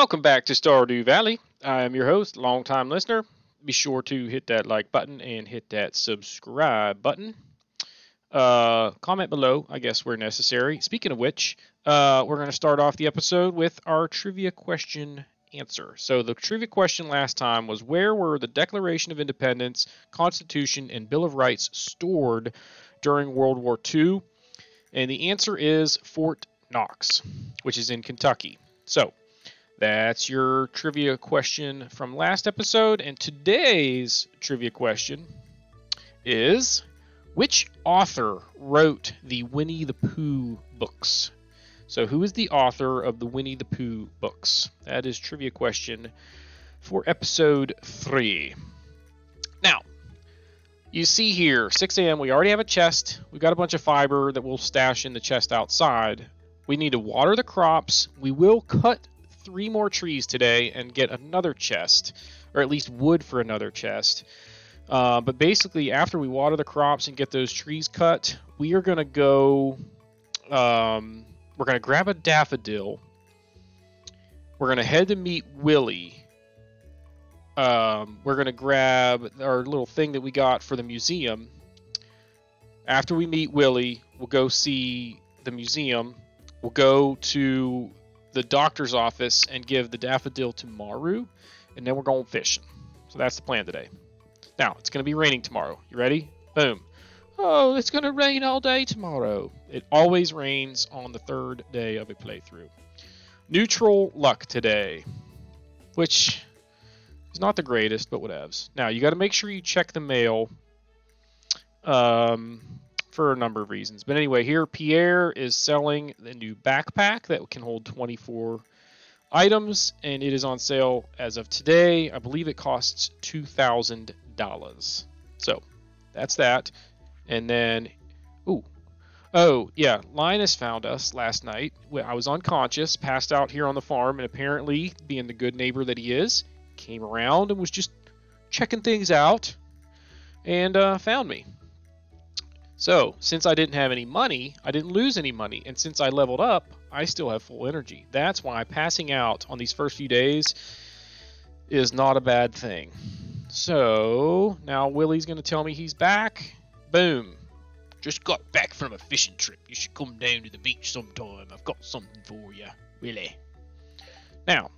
Welcome back to Stardew Valley. I am your host, longtime listener. Be sure to hit that like button and hit that subscribe button. Comment below, I guess, where necessary. Speaking of which, we're going to start off the episode with our trivia question answer. So the trivia question last time was, where were the Declaration of Independence, Constitution, and Bill of Rights stored during World War II? And the answer is Fort Knox, which is in Kentucky. So that's your trivia question from last episode. And today's trivia question is, which author wrote the Winnie the Pooh books? So who is the author of the Winnie the Pooh books? That is trivia question for episode 3. Now, you see here, 6 a.m., we already have a chest. We've got a bunch of fiber that we'll stash in the chest outside. We need to water the crops. We will cut 3 more trees today and get another chest, or at least wood for another chest. But basically, after we water the crops and get those trees cut, we are going to go, we're going to grab a daffodil. We're going to head to meet Willie. We're going to grab our little thing that we got for the museum. After we meet Willie, we'll go see the museum. We'll go to the doctor's office and give the daffodil to Maru, and then we're going fishing. So that's the plan today. Now, it's going to be raining tomorrow. You ready? Boom. Oh, it's going to rain all day tomorrow. It always rains on the 3rd day of a playthrough. Neutral luck today, which is not the greatest, but whatevs. Now, you got to make sure you check the mail for a number of reasons. But anyway, here Pierre is selling the new backpack that can hold 24 items, and it is on sale as of today. I believe it costs $2,000. So that's that. And then, oh yeah, Linus found us last night. I was unconscious, passed out here on the farm, and apparently, being the good neighbor that he is, came around and was just checking things out and found me. So, since I didn't have any money, I didn't lose any money. And since I leveled up, I still have full energy. That's why passing out on these first few days is not a bad thing. So, now Willie's going to tell me he's back. Boom. Just got back from a fishing trip. You should come down to the beach sometime. I've got something for you, Willie. Now,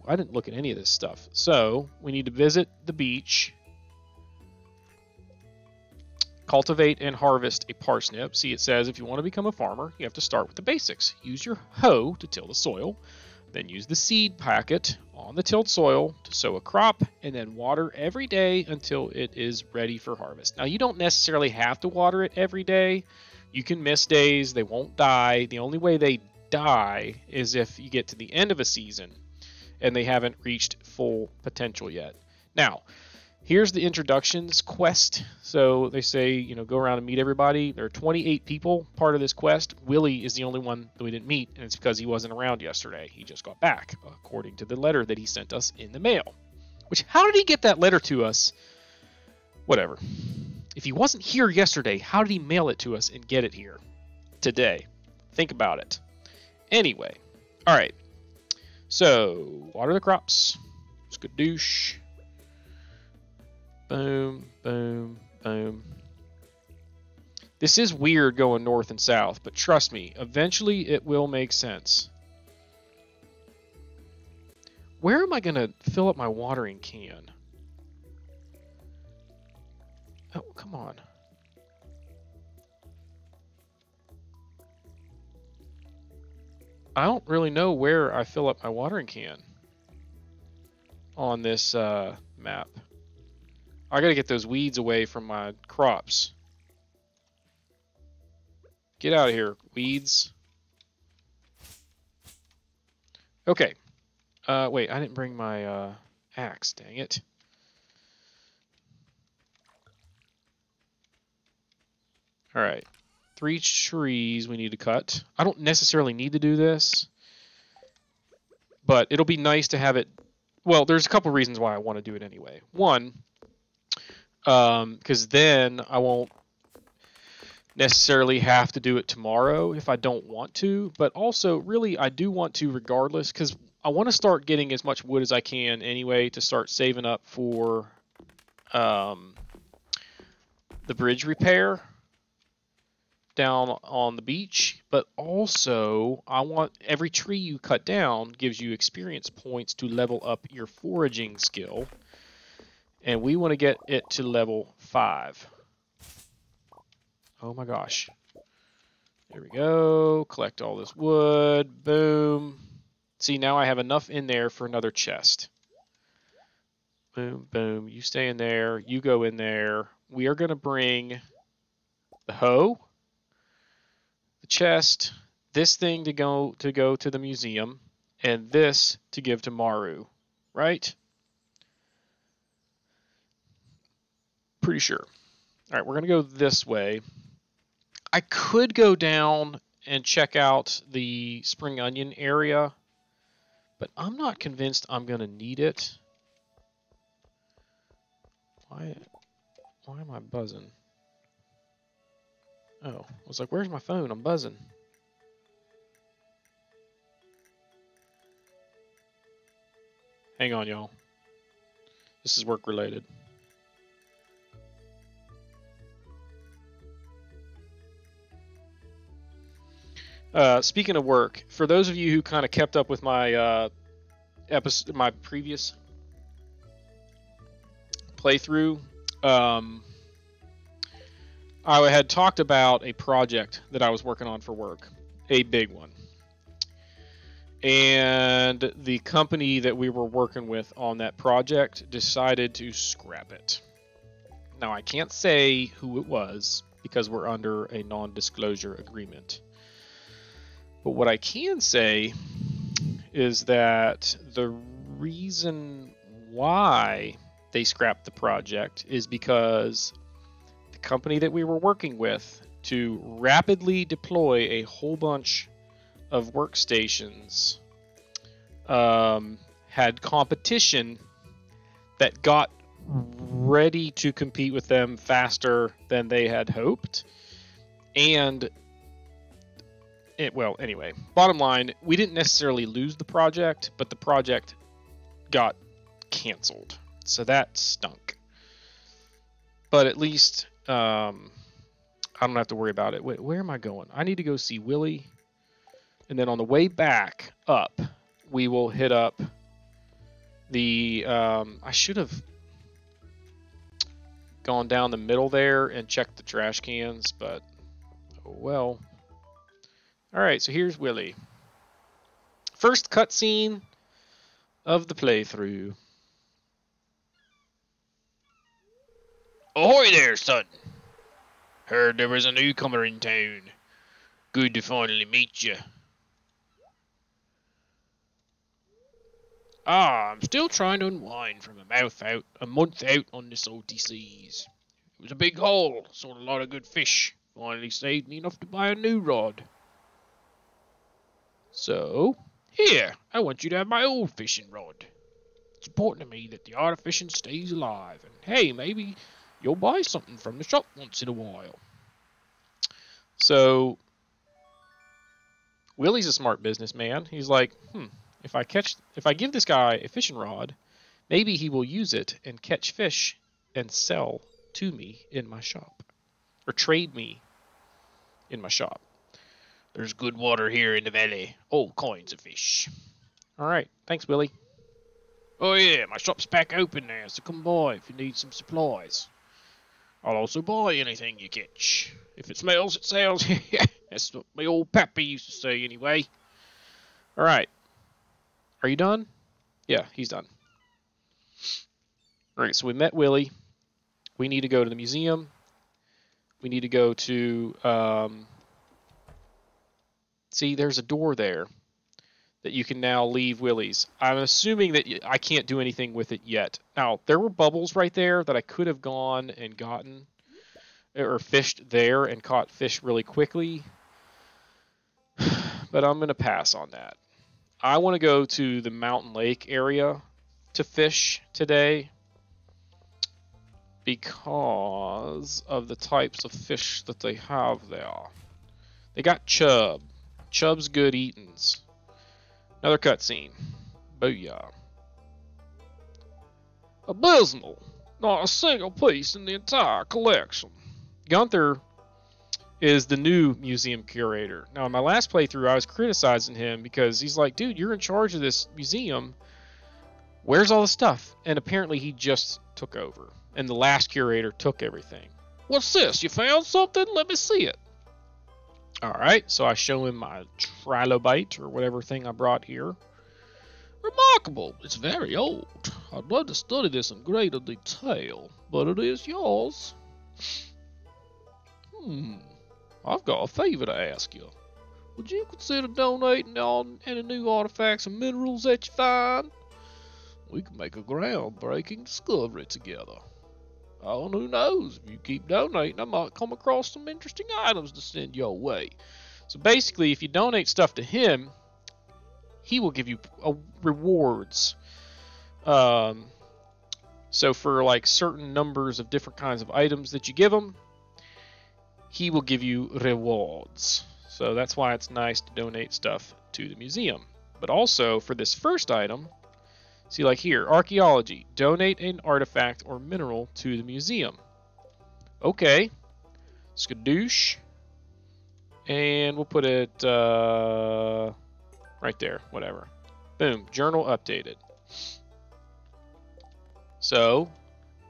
I didn't look at any of this stuff. So, we need to visit the beach. Cultivate and harvest a parsnip. See, it says if you want to become a farmer, you have to start with the basics. Use your hoe to till the soil, then use the seed packet on the tilled soil to sow a crop, and then water every day until it is ready for harvest. Now, you don't necessarily have to water it every day. You can miss days. They won't die. The only way they die is if you get to the end of a season and they haven't reached full potential yet. Now, here's the introductions quest. So they say, go around and meet everybody. There are 28 people part of this quest. Willie is the only one that we didn't meet, and it's because he wasn't around yesterday. He just got back, according to the letter that he sent us in the mail. Which, how did he get that letter to us? Whatever. If he wasn't here yesterday, how did he mail it to us and get it here today? Think about it. Anyway, all right. So, water the crops. Skadoosh. Boom, boom, boom. This is weird going north and south, but trust me, eventually it will make sense. Where am I going to fill up my watering can? Oh, come on. I don't really know where I fill up my watering can on this map. I gotta get those weeds away from my crops. Get out of here, weeds. Okay. Wait, I didn't bring my axe, dang it. Alright. 3 trees we need to cut. I don't necessarily need to do this, but it'll be nice to have it. Well, there's a couple reasons why I want to do it anyway. One, because then I won't necessarily have to do it tomorrow if I don't want to, but also really I do want to regardless, because I want to start getting as much wood as I can anyway to start saving up for the bridge repair down on the beach, but also I want every tree you cut down gives you experience points to level up your foraging skill, and we want to get it to level 5. Oh my gosh. There we go. Collect all this wood. Boom. See, now I have enough in there for another chest. Boom, boom. You stay in there. You go in there. We are going to bring the hoe, the chest, this thing to go to the museum, and this to give to Maru, right? Pretty sure. All right, we're going to go this way. I could go down and check out the spring onion area, but I'm not convinced I'm going to need it. Why am I buzzing? Oh, I was like, where's my phone? I'm buzzing. Hang on, y'all. This is work related. Speaking of work, for those of you who kind of kept up with my my previous playthrough, I had talked about a project that I was working on for work, a big one. And the company that we were working with on that project decided to scrap it. Now, I can't say who it was because we're under a non-disclosure agreement. But what I can say is that the reason why they scrapped the project is because the company that we were working with to rapidly deploy a whole bunch of workstations had competition that got ready to compete with them faster than they had hoped. And well, anyway, bottom line, we didn't necessarily lose the project, but the project got canceled. So that stunk. But at least I don't have to worry about it. Wait, where am I going? I need to go see Willy. And then on the way back up, we will hit up the... I should have gone down the middle there and checked the trash cans, but oh well. Alright, so here's Willy. First cutscene of the playthrough. Ahoy there, son! Heard there was a newcomer in town. Good to finally meet you. I'm still trying to unwind from a month out on the salty seas. It was a big haul, sold a lot of good fish. Finally saved me enough to buy a new rod. So, here, I want you to have my old fishing rod. It's important to me that the art of fishing stays alive, and hey, maybe you'll buy something from the shop once in a while. So, Willy's a smart businessman. He's like, if I give this guy a fishing rod, maybe he will use it and catch fish and sell to me in my shop, or trade me in my shop. There's good water here in the valley. All kinds of fish. All right. Thanks, Willy. Oh, yeah. My shop's back open now, so come by if you need some supplies. I'll also buy anything you catch. If it smells, it sells. That's what my old pappy used to say anyway. All right. Are you done? Yeah, he's done. All right, so we met Willy. We need to go to the museum. We need to go to... See, there's a door there that you can now leave Willy's. I'm assuming that I can't do anything with it yet. Now, there were bubbles right there that I could have gone and gotten, or fished there and caught fish really quickly. But I'm going to pass on that. I want to go to the Mountain Lake area to fish today because of the types of fish that they have there. They got chub. Chub's good eatins. Another cutscene. Booyah. Abysmal. Not a single piece in the entire collection. Gunther is the new museum curator. Now, in my last playthrough, I was criticizing him because he's like, dude, you're in charge of this museum. Where's all the stuff? And apparently he just took over. And the last curator took everything. What's this? You found something? Let me see it. Alright, so I show him my trilobite, or whatever thing I brought here. Remarkable. It's very old. I'd love to study this in greater detail, but it is yours. I've got a favor to ask you. Would you consider donating on any new artifacts and minerals that you find? We can make a groundbreaking discovery together. Oh, and who knows? If you keep donating, I might come across some interesting items to send your way. So basically, if you donate stuff to him, he will give you rewards. So for like certain numbers of different kinds of items that you give him, he will give you rewards. So that's why it's nice to donate stuff to the museum. But also for this first item, see, like here, archaeology. Donate an artifact or mineral to the museum. Okay. Skadoosh. And we'll put it right there. Whatever. Boom. Journal updated. So,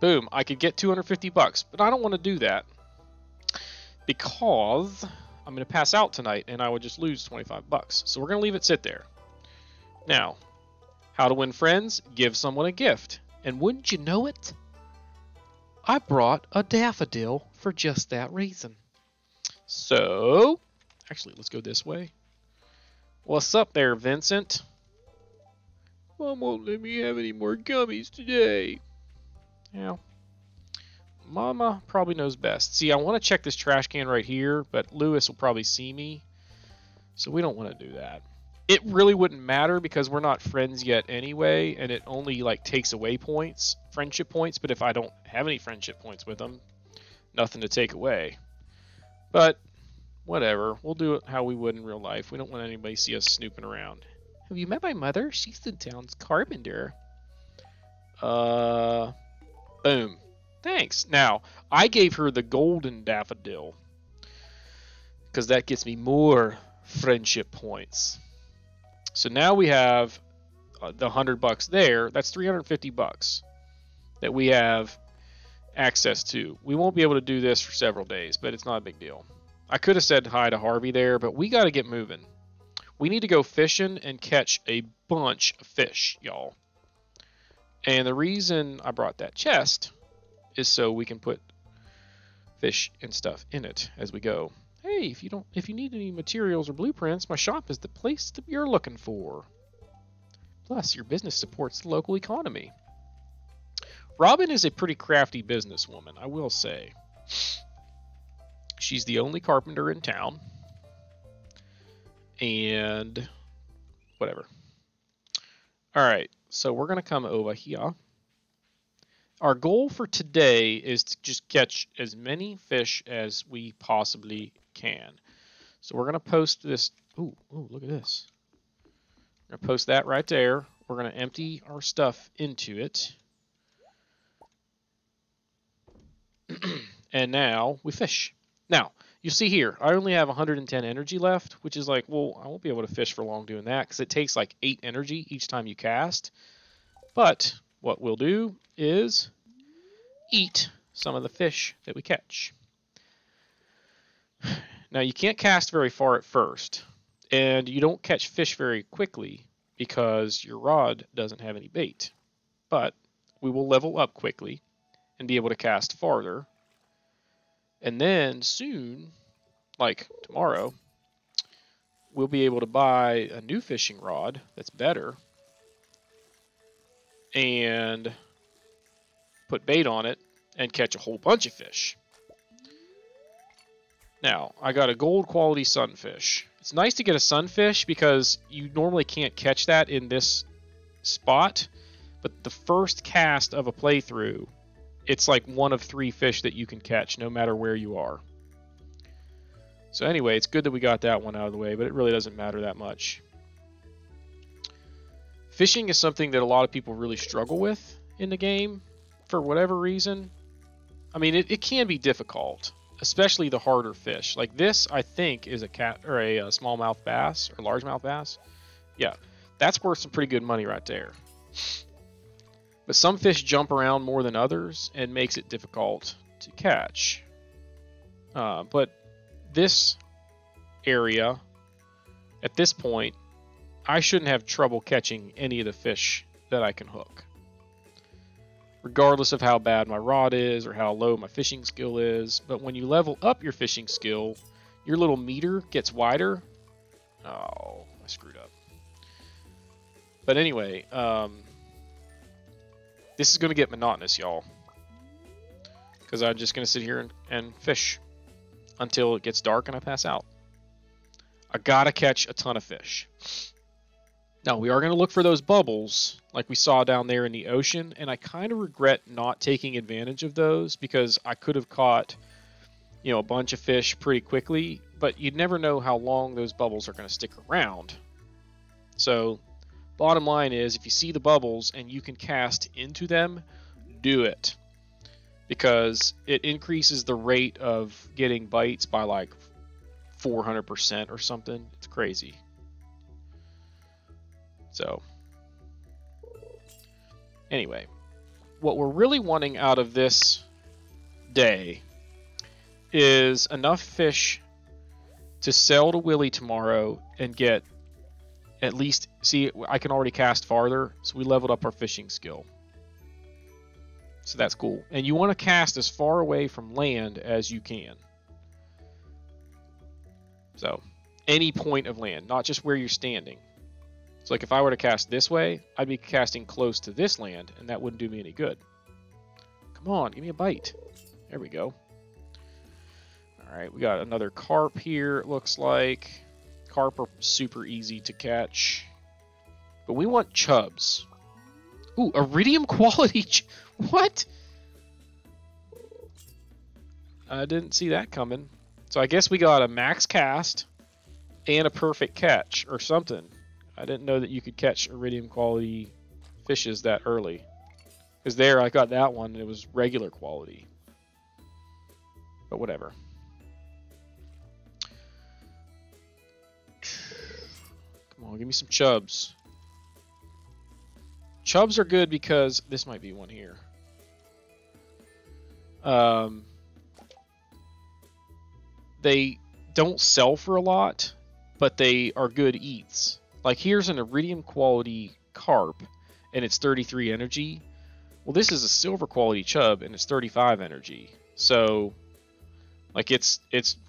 boom. I could get 250 bucks, but I don't want to do that because I'm going to pass out tonight and I would just lose 25 bucks. So we're going to leave it sit there. Now, how to win friends? Give someone a gift. And wouldn't you know it? I brought a daffodil for just that reason. So, actually, let's go this way. What's up there, Vincent? Mom won't let me have any more gummies today. Yeah. Mama probably knows best. See, I want to check this trash can right here, but Lewis will probably see me. So we don't want to do that. It really wouldn't matter because we're not friends yet anyway, and it only like takes away points, friendship points, but if I don't have any friendship points with them, nothing to take away. But whatever, we'll do it how we would in real life. We don't want anybody to see us snooping around. Have you met my mother? She's the town's carpenter. Boom. Thanks. Now, I gave her the golden daffodil because that gets me more friendship points. So now we have the $100 there. That's 350 bucks that we have access to. We won't be able to do this for several days, but it's not a big deal. I could have said hi to Harvey there, but we got to get moving. We need to go fishing and catch a bunch of fish, y'all. And the reason I brought that chest is so we can put fish and stuff in it as we go. Hey, if you need any materials or blueprints, my shop is the place that you're looking for. Plus, your business supports the local economy. Robin is a pretty crafty businesswoman, I will say. She's the only carpenter in town. And whatever. Alright, so we're going to come over here. Our goal for today is to just catch as many fish as we possibly can. So we're going to post this. Ooh, look at this. We're going to post that right there. We're going to empty our stuff into it. And now we fish. Now, you see here, I only have 110 energy left, which is like, well, I won't be able to fish for long doing that because it takes like 8 energy each time you cast. But what we'll do is eat some of the fish that we catch. Now, you can't cast very far at first, and you don't catch fish very quickly because your rod doesn't have any bait. But we will level up quickly and be able to cast farther. And then soon, like tomorrow, we'll be able to buy a new fishing rod that's better and put bait on it and catch a whole bunch of fish. Now, I got a gold quality sunfish. It's nice to get a sunfish because you normally can't catch that in this spot, but the first cast of a playthrough, it's like one of 3 fish that you can catch no matter where you are. So anyway, it's good that we got that one out of the way, but it really doesn't matter that much. Fishing is something that a lot of people really struggle with in the game for whatever reason. I mean, it can be difficult, especially the harder fish. Like this, I think, is a cat or a smallmouth bass or largemouth bass. Yeah, that's worth some pretty good money right there. But some fish jump around more than others and makes it difficult to catch. But this area, at this point, I shouldn't have trouble catching any of the fish that I can hook. Regardless of how bad my rod is or how low my fishing skill is. But when you level up your fishing skill, your little meter gets wider. Oh, I screwed up. But anyway, this is going to get monotonous, y'all. Because I'm just going to sit here and fish until it gets dark and I pass out. I gotta catch a ton of fish. Now, we are going to look for those bubbles like we saw down there in the ocean, and I kind of regret not taking advantage of those because I could have caught, you know, a bunch of fish pretty quickly, but you'd never know how long those bubbles are going to stick around. So, bottom line is, if you see the bubbles and you can cast into them, do it. Because it increases the rate of getting bites by like 400% or something. It's crazy. So, anyway, what we're really wanting out of this day is enough fish to sell to Willie tomorrow and get at least, see, I can already cast farther, so we leveled up our fishing skill. So that's cool. And you want to cast as far away from land as you can. So, any point of land, not just where you're standing. So like if I were to cast this way, I'd be casting close to this land, and that wouldn't do me any good. Come on, give me a bite. There we go. Alright, we got another carp here, it looks like. Carp are super easy to catch. But we want chubs. Ooh, iridium quality. What? I didn't see that coming. So I guess we got a max cast and a perfect catch or something. I didn't know that you could catch iridium quality fishes that early. Because there I got that one and it was regular quality. But whatever. Come on, give me some chubs. Chubs are good because this might be one here. They don't sell for a lot, but they are good eats. Like here's an iridium quality carp, and it's 33 energy. Well, this is a silver quality chub, and it's 35 energy. So, like it's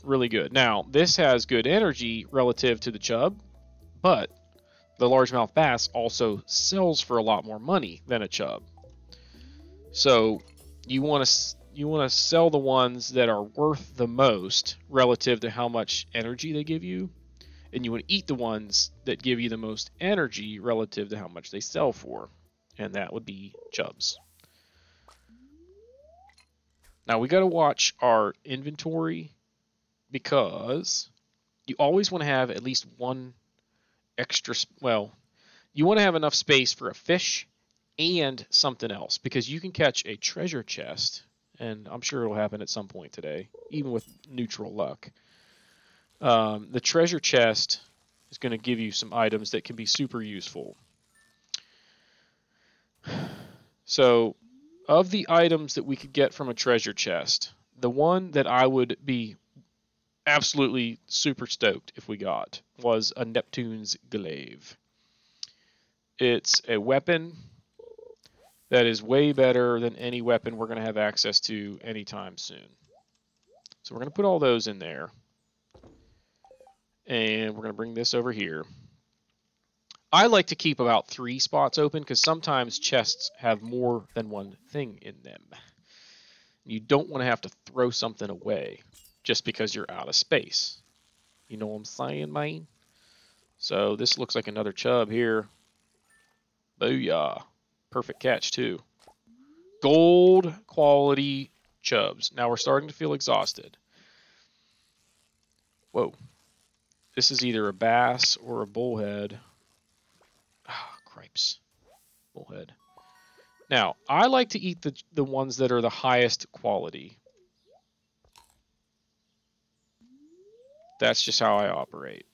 really good. Now this has good energy relative to the chub, but the largemouth bass also sells for a lot more money than a chub. So you want to sell the ones that are worth the most relative to how much energy they give you, and you want to eat the ones that give you the most energy relative to how much they sell for, and that would be chubs. Now we got to watch our inventory because you always want to have at least one extra, well, you want to have enough space for a fish and something else, because you can catch a treasure chest, and I'm sure it'll happen at some point today, even with neutral luck. The treasure chest is going to give you some items that can be super useful. So, of the items that we could get from a treasure chest, the one that I would be absolutely super stoked if we got was a Neptune's Glaive. It's a weapon that is way better than any weapon we're going to have access to anytime soon. So we're going to put all those in there. And we're going to bring this over here. I like to keep about 3 spots open because sometimes chests have more than one thing in them. You don't want to have to throw something away just because you're out of space. You know what I'm saying, man? So this looks like another chub here. Booyah. Perfect catch, too. Gold quality chubs. Now we're starting to feel exhausted. Whoa. This is either a bass or a bullhead. Oh, crikey. Snipes. Bullhead. Now, I like to eat the ones that are the highest quality. That's just how I operate.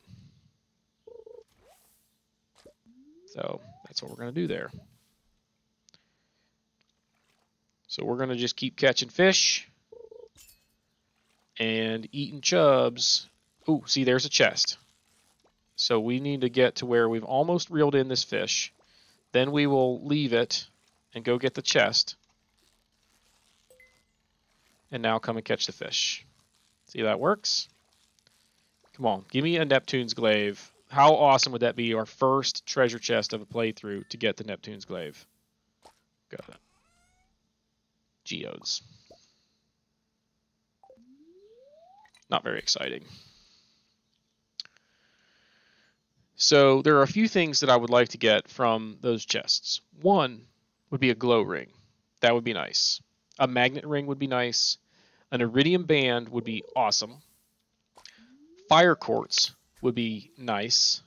So that's what we're going to do there. So we're going to just keep catching fish and eating chubs. Ooh, see, there's a chest. So we need to get to where we've almost reeled in this fish. Then we will leave it and go get the chest. And now come and catch the fish. See how that works? Come on, give me a Neptune's Glaive. How awesome would that be? Our first treasure chest of a playthrough to get the Neptune's Glaive. Got it. Geodes. Not very exciting. So there are a few things that I would like to get from those chests. One would be a glow ring. That would be nice. A magnet ring would be nice. An iridium band would be awesome. Fire quartz would be nice.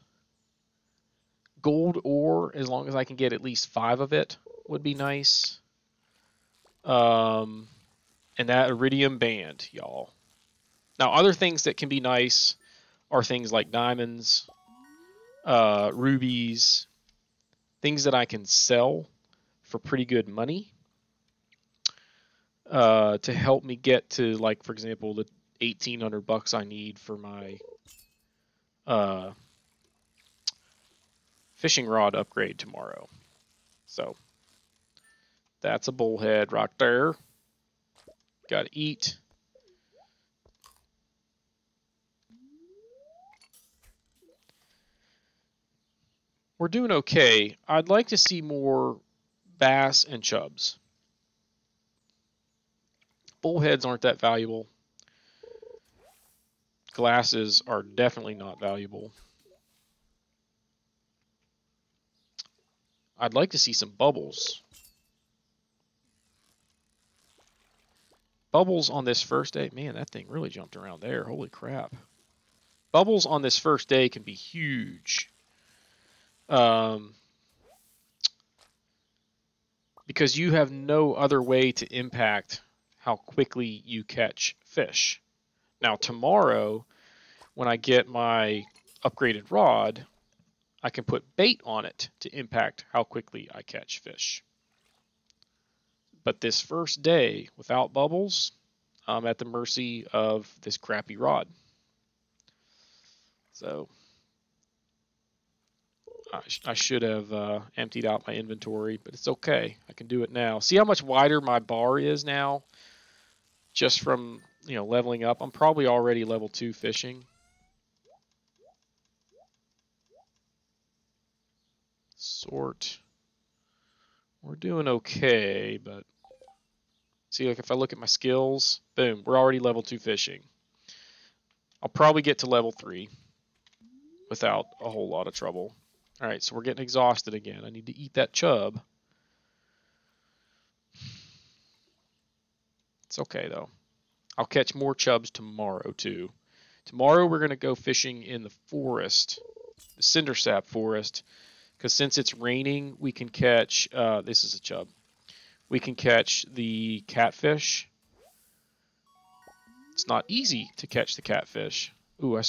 Gold ore, as long as I can get at least 5 of it, would be nice. And that iridium band, y'all. Now, other things that can be nice are things like diamonds, rubies, things that I can sell for pretty good money to help me get to, like, for example, the 1,800 bucks I need for my fishing rod upgrade tomorrow. So that's a bullhead right there. Got to eat. We're doing okay. I'd like to see more bass and chubs. Bullheads aren't that valuable. Glasses are definitely not valuable. I'd like to see some bubbles. Bubbles on this first day. Man, that thing really jumped around there. Holy crap. Bubbles on this first day can be huge. Because you have no other way to impact how quickly you catch fish. Now, tomorrow, when I get my upgraded rod, I can put bait on it to impact how quickly I catch fish. But this first day, without bubbles, I'm at the mercy of this crappy rod. So I should have emptied out my inventory, but it's okay. I can do it now. See how much wider my bar is now? Just from, leveling up. I'm probably already level 2 fishing. Sort. We're doing okay, but see, like if I look at my skills, boom, we're already level 2 fishing. I'll probably get to level 3 without a whole lot of trouble. All right, so we're getting exhausted again. I need to eat that chub. It's okay, though. I'll catch more chubs tomorrow, too. Tomorrow we're going to go fishing in the forest, the Cindersap forest, because since it's raining, we can catch, this is a chub, we can catch the catfish. It's not easy to catch the catfish. Ooh,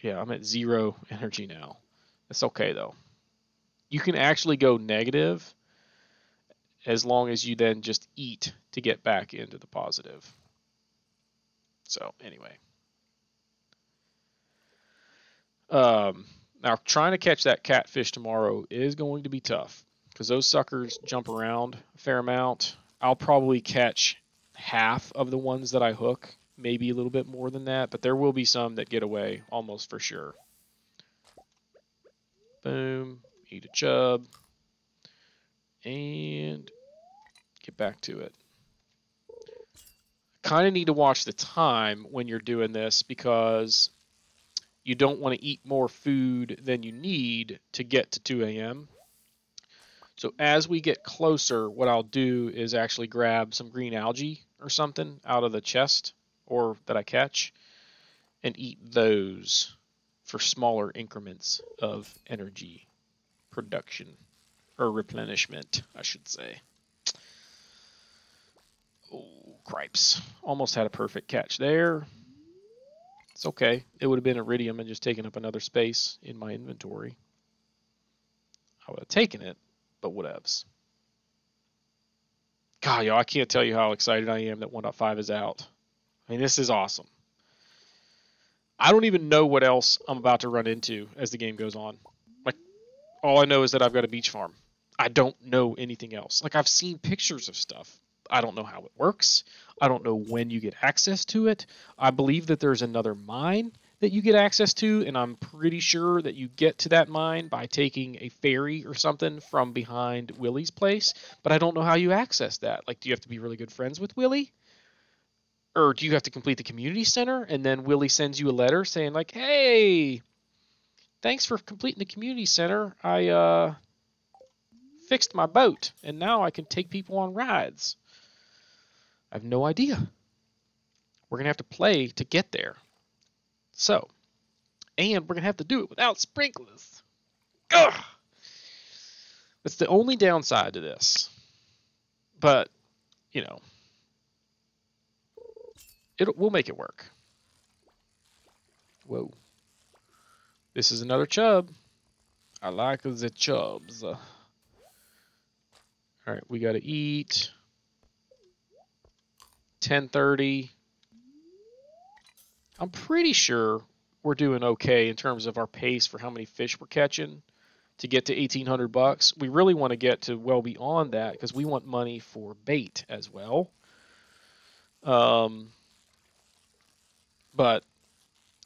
yeah, I'm at 0 energy now. That's okay, though. You can actually go negative as long as you then just eat to get back into the positive. So, anyway. Now, trying to catch that catfish tomorrow is going to be tough because those suckers jump around a fair amount. I'll probably catch half of the ones that I hook, maybe a little bit more than that, but there will be some that get away almost for sure. Boom, eat a chub, and get back to it. Kind of need to watch the time when you're doing this because you don't want to eat more food than you need to get to 2 a.m. So as we get closer, what I'll do is actually grab some green algae or something out of the chest or that I catch and eat those for smaller increments of energy production. Or replenishment, I should say. Oh, cripes. Almost had a perfect catch there. It's okay. It would have been iridium and just taken up another space in my inventory. I would have taken it, but whatevs. God, yo, I can't tell you how excited I am that 1.5 is out. I mean, this is awesome. I don't even know what else I'm about to run into as the game goes on. Like, all I know is that I've got a beach farm. I don't know anything else. Like, I've seen pictures of stuff. I don't know how it works. I don't know when you get access to it. I believe that there's another mine that you get access to, and I'm pretty sure that you get to that mine by taking a ferry or something from behind Willie's place, but I don't know how you access that. Like, do you have to be really good friends with Willie? Or do you have to complete the community center, and then Willie sends you a letter saying, like, hey, thanks for completing the community center. I fixed my boat, and now I can take people on rides. I have no idea. We're going to have to play to get there. So, and we're going to have to do it without sprinklers. Ugh! That's the only downside to this. But, you know, we'll make it work. Whoa. This is another chub. I like the chubs. All right, we got to eat. 10:30. I'm pretty sure we're doing okay in terms of our pace for how many fish we're catching to get to $1,800. We really want to get to well beyond that because we want money for bait as well. But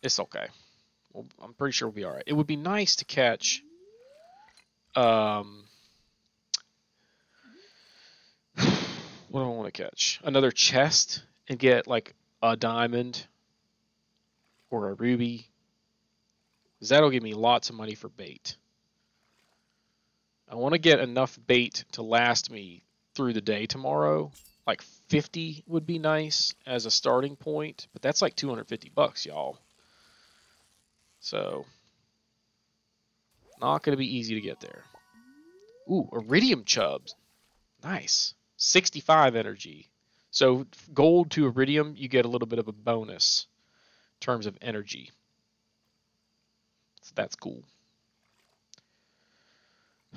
it's okay. Well, I'm pretty sure we'll be all right. It would be nice to catch what do I want to catch? Another chest and get like a diamond or a ruby. Because that'll give me lots of money for bait. I want to get enough bait to last me through the day tomorrow. Like 50 would be nice as a starting point, but that's like $250, y'all. So, not going to be easy to get there. Ooh, iridium chubs. Nice. 65 energy. So, gold to iridium, you get a little bit of a bonus in terms of energy. So, that's cool.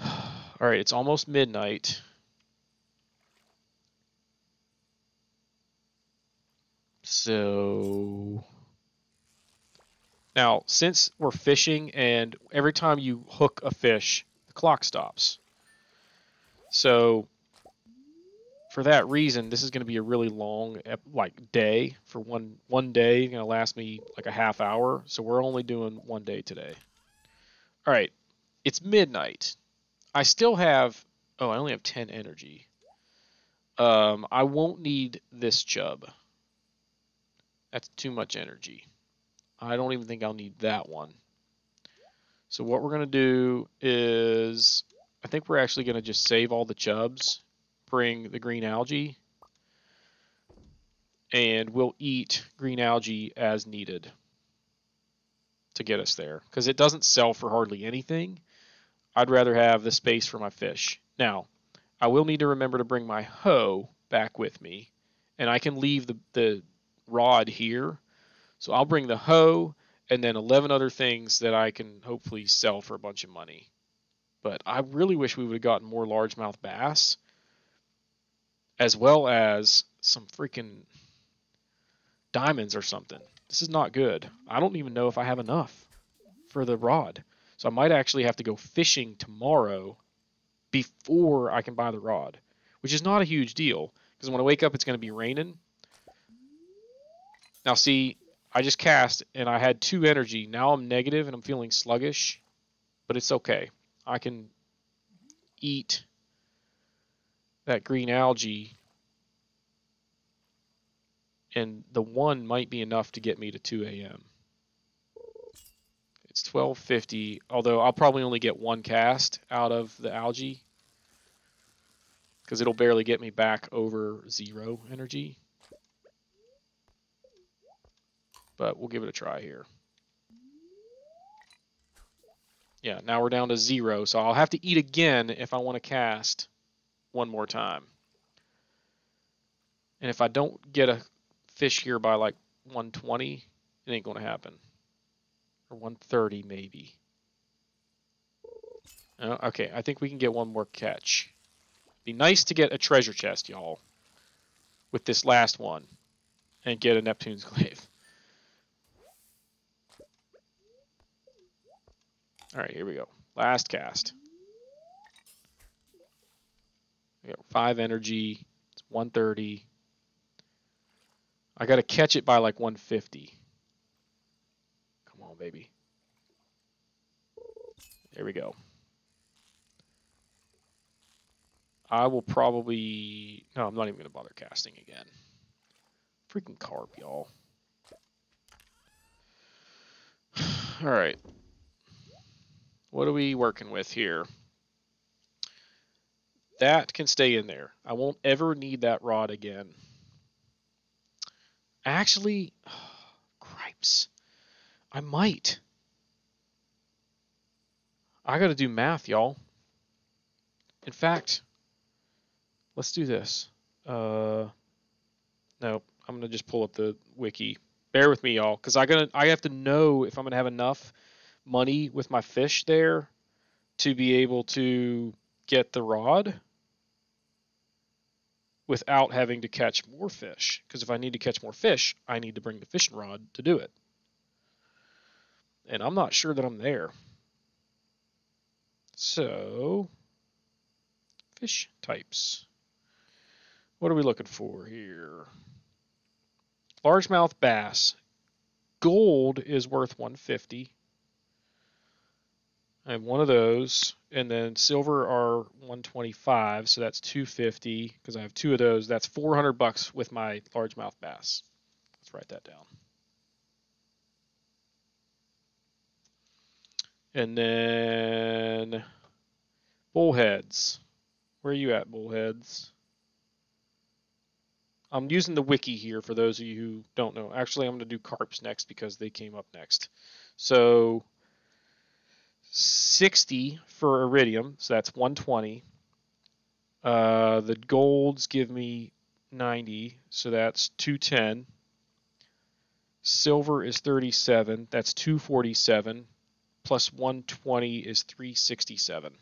All right, it's almost midnight. So now, since we're fishing and every time you hook a fish, the clock stops. So for that reason, this is going to be a really long day. For one day, going to last me like a half hour. So we're only doing one day today. All right, it's midnight. I still have, I only have 10 energy. I won't need this chub. That's too much energy. I don't even think I'll need that one. So what we're going to do is, I think we're actually going to just save all the chubs, bring the green algae, and we'll eat green algae as needed to get us there. Because it doesn't sell for hardly anything. I'd rather have the space for my fish. Now, I will need to remember to bring my hoe back with me, and I can leave the rod here. So I'll bring the hoe and then 11 other things that I can hopefully sell for a bunch of money. But I really wish we would have gotten more largemouth bass, as well as some freaking diamonds or something. This is not good. I don't even know if I have enough for the rod. So I might actually have to go fishing tomorrow before I can buy the rod, which is not a huge deal because when I wake up, it's going to be raining. Now, see, I just cast and I had 2 energy. Now I'm negative and I'm feeling sluggish, but it's okay. I can eat that green algae, and the 1 might be enough to get me to 2 a.m. It's 12:50, although I'll probably only get 1 cast out of the algae because it'll barely get me back over 0 energy. But we'll give it a try here. Yeah, now we're down to 0, so I'll have to eat again if I want to cast one more time. And if I don't get a fish here by like 120, it ain't going to happen. Or 130 maybe. Okay, I think we can get one more catch. Be nice to get a treasure chest, y'all, with this last one, and get a Neptune's Glaive. All right, here we go. Last cast. We got 5 energy. It's 130. I got to catch it by like 150. Come on, baby. There we go. I will probably... No, I'm not even going to bother casting again. Freaking carp, y'all. All right. What are we working with here? That can stay in there. I won't ever need that rod again. Actually, cripes. I might. I got to do math, y'all. In fact, let's do this. No, I'm going to just pull up the wiki. Bear with me, y'all, because I have to know if I'm going to have enough money with my fish there to be able to get the rod without having to catch more fish. Because if I need to catch more fish, I need to bring the fishing rod to do it. And I'm not sure that I'm there. So, fish types. What are we looking for here? Largemouth bass. Gold is worth 150. I have one of those, and then silver are 125, so that's 250 because I have 2 of those. That's $400 with my largemouth bass. Let's write that down. And then bullheads. Where are you at, bullheads? I'm using the wiki here for those of you who don't know. Actually, I'm going to do carps next because they came up next. So 60 for iridium, so that's 120. The golds give me 90, so that's 210. Silver is 37, that's 247. Plus 120 is 367.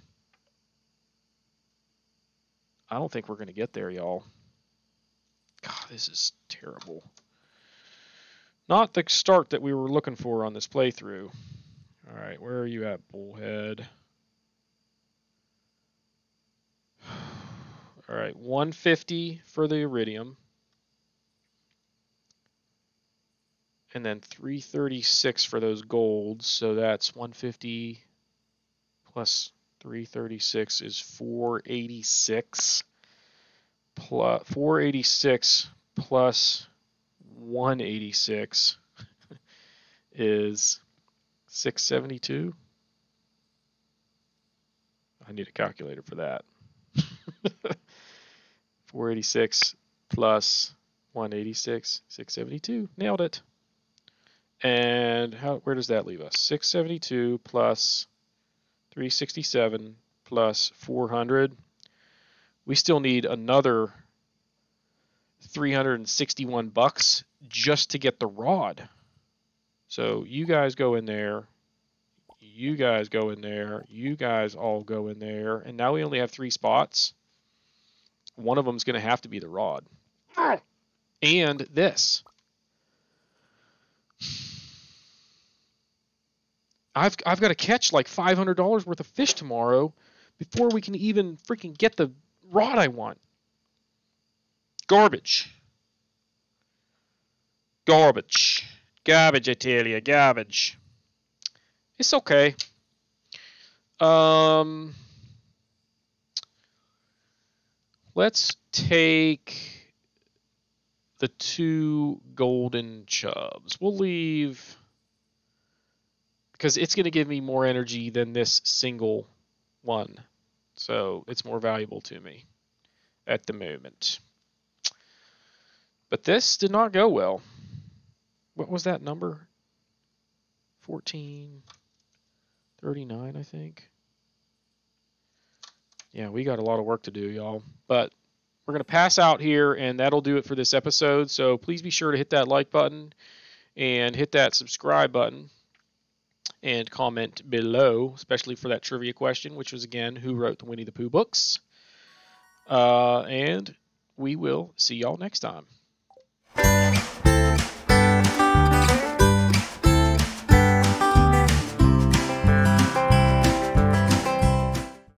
I don't think we're going to get there, y'all. God, this is terrible. Not the start that we were looking for on this playthrough. All right, where are you at, bullhead? All right, 150 for the iridium. And then 336 for those golds. So that's 150 plus 336 is 486. Plus 486 plus 186 is 672. I need a calculator for that. 486 plus 186, 672. Nailed it. And where does that leave us? 672 plus 367 plus 400. We still need another $361 just to get the rod. So you guys go in there. You guys go in there. You guys all go in there. And now we only have 3 spots. One of them is going to have to be the rod. And this. I've got to catch like $500 worth of fish tomorrow before we can even freaking get the rod I want. Garbage. Garbage. Garbage, I tell you. Garbage. It's okay. Let's take the 2 golden chubs. We'll leave... because it's going to give me more energy than this single one. So it's more valuable to me at the moment. But this did not go well. What was that number? 14, 39, I think. Yeah, we got a lot of work to do, y'all. But we're going to pass out here, and that'll do it for this episode. So please be sure to hit that like button and hit that subscribe button and comment below, especially for that trivia question, which was, again, who wrote the Winnie the Pooh books. And we will see y'all next time.